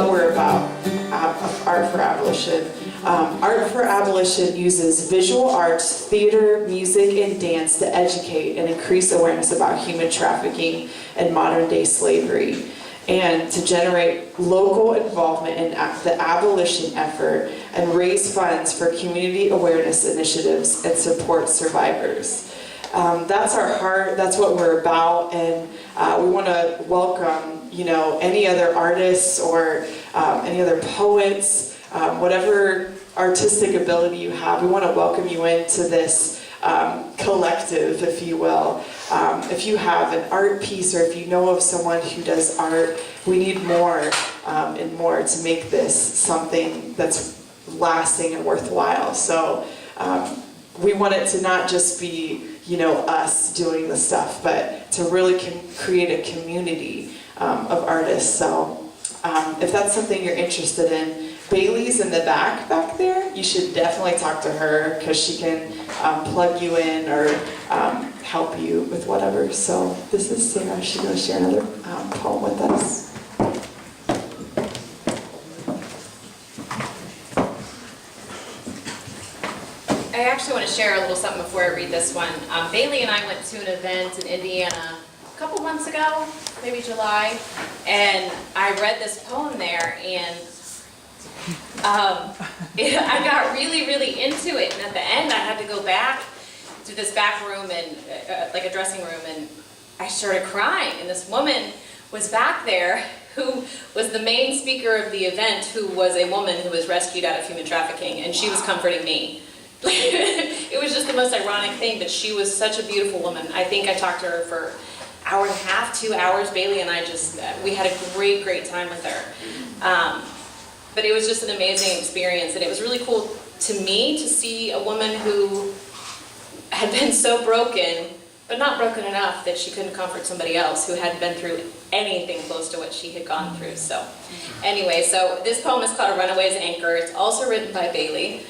what we're about, Art for Abolition. Art for Abolition uses visual arts, theater, music, and dance to educate and increase awareness about human trafficking and modern-day slavery, and to generate local involvement in the abolition effort and raise funds for community awareness initiatives and support survivors. That's our heart, that's what we're about, and we want to welcome, any other artists or any other poets, whatever artistic ability you have. We want to welcome you into this collective, if you will. If you have an art piece, or if you know of someone who does art, we need more and more to make this something that's lasting and worthwhile. So we want it to not just be, us doing the stuff, but to really create a community of artists. So if that's something you're interested in, Bailee's in the back there. You should definitely talk to her, because she can plug you in or help you with whatever. So this is Sarah. She's going to share another poem with us. I actually want to share a little something before I read this one. Bailee and I went to an event in Indiana a couple months ago, maybe July, and I read this poem there, and I got really, really into it. And at the end, I had to go back to this back room and like a dressing room, and I started crying. And this woman was back there who was the main speaker of the event, who was a woman who was rescued out of human trafficking, and she was comforting me. It was just the most ironic thing, but she was such a beautiful woman. I think I talked to her for an hour and a half, 2 hours. Bailee and I we had a great, great time with her. But it was just an amazing experience, and it was really cool to me to see a woman who had been so broken, but not broken enough that she couldn't comfort somebody else who hadn't been through anything close to what she had gone through. So anyway, so this poem is called A Runaway's Anchor. It's also written by Bailee.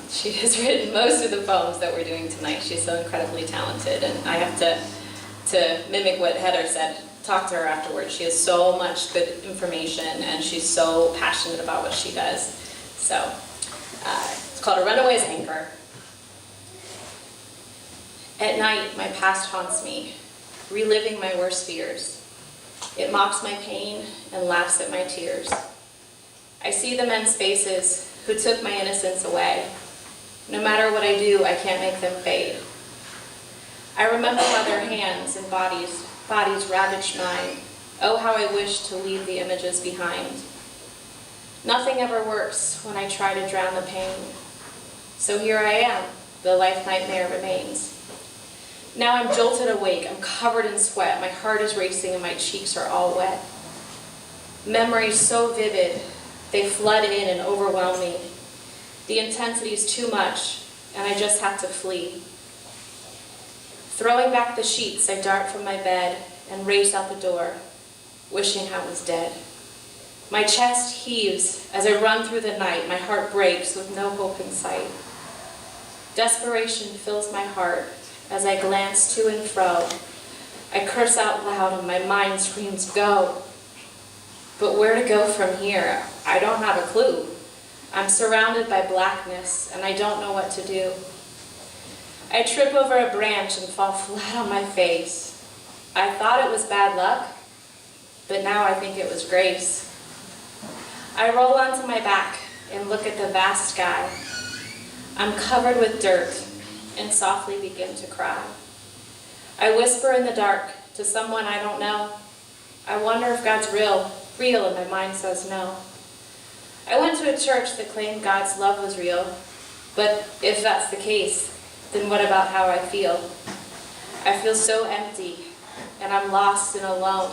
She has written most of the poems that we're doing tonight. She's so incredibly talented, and I have to mimic what Heather said. Talk to her afterwards. She has so much good information, and she's so passionate about what she does. So it's called A Runaway's Anchor. At night, my past haunts me, reliving my worst fears. It mocks my pain and laughs at my tears. I see the men's faces who took my innocence away. No matter what I do, I can't make them fade. I remember how their hands and bodies ravaged mine. Oh, how I wish to leave the images behind. Nothing ever works when I try to drown the pain. So here I am, the life nightmare remains. Now I'm jolted awake, I'm covered in sweat, my heart is racing and my cheeks are all wet. Memories so vivid, they flood in and overwhelm me. The intensity is too much, and I just have to flee. Throwing back the sheets, I dart from my bed and race out the door, wishing I was dead. My chest heaves as I run through the night. My heart breaks with no hope in sight. Desperation fills my heart as I glance to and fro. I curse out loud and my mind screams, go. But where to go from here? I don't have a clue. I'm surrounded by blackness and I don't know what to do. I trip over a branch and fall flat on my face. I thought it was bad luck, but now I think it was grace. I roll onto my back and look at the vast sky. I'm covered with dirt and softly begin to cry. I whisper in the dark to someone I don't know. I wonder if God's real, and my mind says no. I went to a church that claimed God's love was real, but if that's the case, then what about how I feel? I feel so empty, and I'm lost and alone.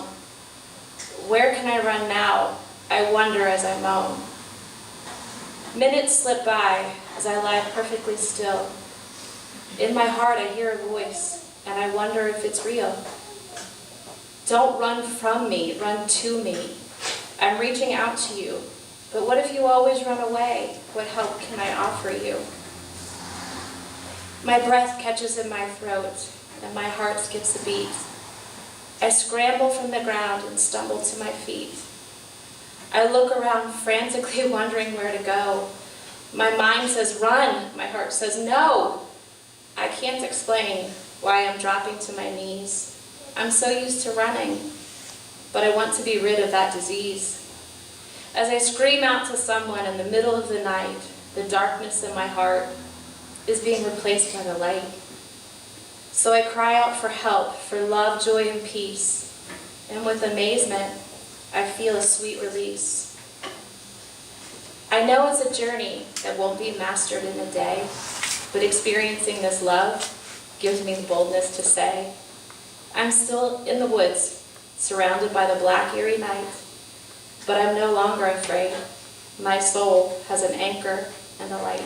Where can I run now? I wonder as I moan. Minutes slip by as I lie perfectly still. In my heart I hear a voice, and I wonder if it's real. Don't run from me, run to me. I'm reaching out to you, but what if you always run away? What help can I offer you? My breath catches in my throat, and my heart skips a beat. I scramble from the ground and stumble to my feet. I look around frantically wondering where to go. My mind says run, my heart says no. I can't explain why I'm dropping to my knees. I'm so used to running, but I want to be rid of that disease. As I scream out to someone in the middle of the night, the darkness in my heart is being replaced by the light. So I cry out for help, for love, joy, and peace. And with amazement, I feel a sweet release. I know it's a journey that won't be mastered in a day, but experiencing this love gives me the boldness to say, I'm still in the woods, surrounded by the black, eerie night, but I'm no longer afraid. My soul has an anchor and a light.